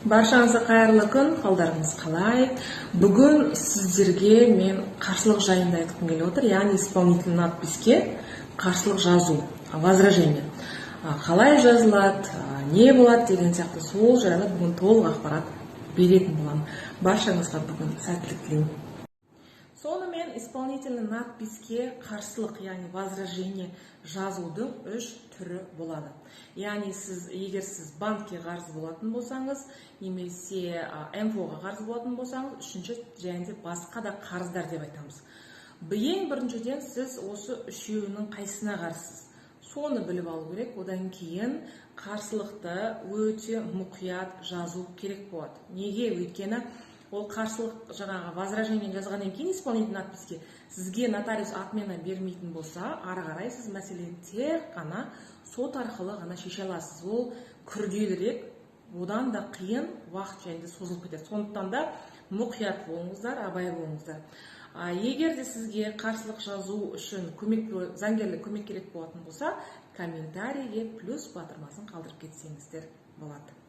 Баршаңызға қайырлы күн, қалдарыңыз қалай? Бүгін сіздерге мен қарсылық жайында айтқым келіп отыр, яғни исполнительный надписке қарсылық жазу, возражение. Қалай жазылады, не болады деген сияқты сол жайлы бүгін толық ақпарат беретін боламын. Баршаңызға бүгін сәттілік тілеймін. Сонымен исполнительный надписке қарсылық, яғни возражение жазудың 3 түрі болады. Яғни егер сіз банкке қарыз болатын болсаңыз, немесе МФО-ға қарыз болатын болсаңыз, үшінші және де басқа да қарыздар деп айтамыз. Ең біріншіден сіз осы үшеуінің қайсына қарсысыз? Соны біліп алу керек, одан кейін қарсылықты өте мұқият жазу керек болады. Неге? Өйткені ол қарсылық жаңағы возражение жазғаннан кейін исполнительный надписке сізге нотариус отмена бермейтін болса, ары қарай сіз мәселені тек қана сот арқылы ғана шеше аласыз. Ол күрделірек, одан да қиын уақыт және де созылып кетеді. Сондықтан да мұқият болыңыздар, абай болыңыздар. Егер де сізге қарсылық жазу үшін заңгерлік көмек керек болатын болса, комментарийге плюс батырмасын қалдырып кетсеңіздер болады.